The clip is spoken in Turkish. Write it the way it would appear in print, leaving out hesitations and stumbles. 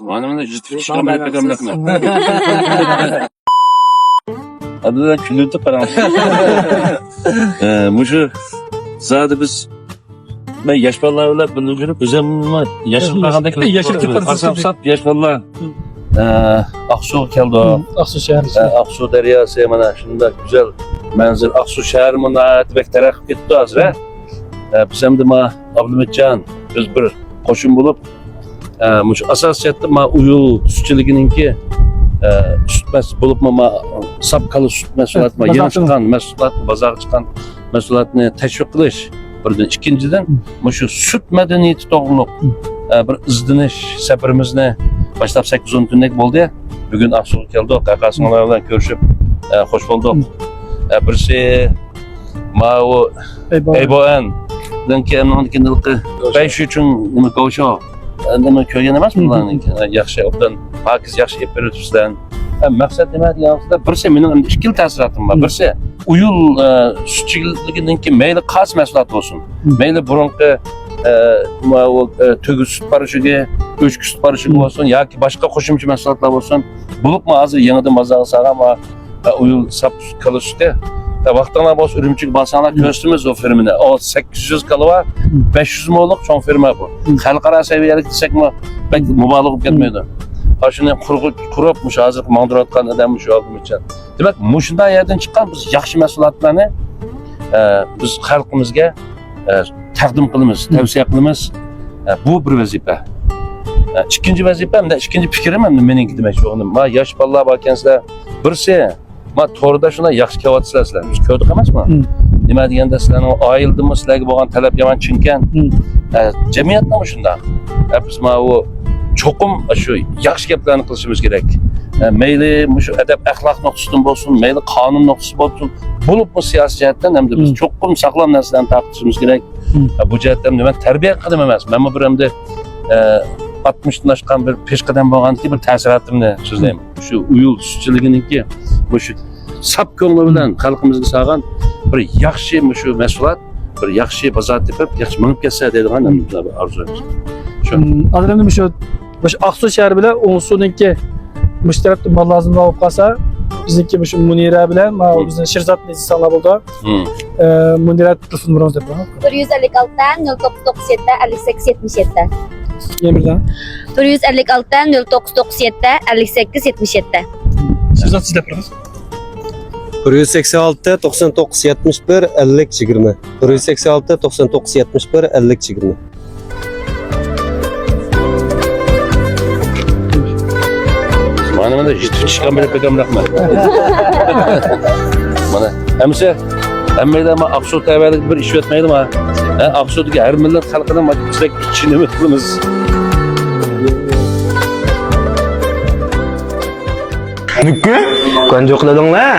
Manimda jitib chiqqan bir pekamlakni. Adada kulib qarang. Mushu zadi biz ben yaş bolalar bilan birga yurib, o'zim yashil qolgandek qarsam yaş bolalar Aksu keldi. Aksu şehri. Aksu deryası mana shunday güzel manzil. Aksu shahri mana bek taraqqi ketdi hozir. Biz ham ma Abdumetcan biz bir qo'shin bo'lib, mush asosiyatda ma uyul sütçiligininki sütmez bulup ma sapkalı süt mesulat ma yeni çıkan mesulat bazar çıkan mesulatını teşvik kılış. Birden ikinciden şu süt medeniyeti doğruluk bir izdiniş seferimizne başlap 8-10 günlük oldu ya. Bugün Aksu'ya geldik, kakasınlarla görüşüp hoş bulduk. Birisi ma o Eyboğan denki emniyetindeki 5 için bunu koşuyor. Nima ko'rgan emas bularning yaxshi obdan pakiz yaxshi yapıyorlar sizdan. Maqsad nima deganingizda birisi mening ikkil ta'siratim bor. Birisi uyul sütçiligininki mayli qas mahsulot bo'lsin. Mayli burunqi tuguz süt parışığı, o'chki süt parışığı bo'lsin yoki boshqa qo'shimcha mahsulotlar bo'lsin. Bulupmi hozir yangidan bozorga solgan uyul sap kalı sütü. Vaqtına bas ürümçük basanlar göstümüz o firmini. O 800 kalı var, 500 moluk son firma bu. Xalqaro seviyelik desek mi? Pek mübalağa olup ketmeydi. Şimdi kurupmuş, hazır manduratkan adammış oldum için. Demek muşundan yerden çıkan biz yaxshi mahsulotlarni biz xalqimizga taqdim qilamiz, tavsiya qilamiz. Bu bir vazifa. İkinci vazifam da, ikinci fikrim ham meniki demoqchi bo'ldim. Ma yosh bolalar bor ekansizlar. Birisi ma to'g'rida shunday yaxshi kelyapsizlar sizlar. Biz ko'rdik emasmi? Nima deganda sizlarning oyildimi sizlarga bo'lgan talab yomon chinkan. Jamiyatda shunday. Biz ma u cho'qim shu yaxshi gaplarni qilishimiz kerak. Mayli shu adab axloq nuqtasidan bo'lsin, mayli qonun nuqtasi bo'lsin, bo'libmi siyosiy jihatdan hamda biz cho'qim saqlam narsalarni taqishimiz kerak. Bu jihatdan nima tarbiya qildim emas. Men bu birimda 60'dan aşkan bir peshqadam bo'lganki bir ta'siratimni so'zlayman. Shu uyul sütçiligininki shu sap ko'ngli bilan xalqimizga solgan bir yaxshi shu mahsulot, bir yaxshi bozor tepib, yaxshi minib ketsa deydigan orzuyimiz. Shu. Adamda şu Aksu şehri bilan Onsu'nunki müşterek mal lazım olib qolsa, bizniki şu Munira bilan bizning Shirzat insanlar bo'ldi. Munira telefon numaramiz deb qo'ying. 456 0997 58 77. Yemirdan. 456 0997 58 77. Shirzat siz deb qo'ying. 486 99 71 50 20. 486 99 71 50 20. Manimda jitib chiqqan bir pekamlakman. Mana hamsa hammada ma Aksu tavallik bir ish o'tmaydimi? Aksudagi har millat xalqidan majlislik ishini umid qilamiz. Nuku? Konjoqladinglar?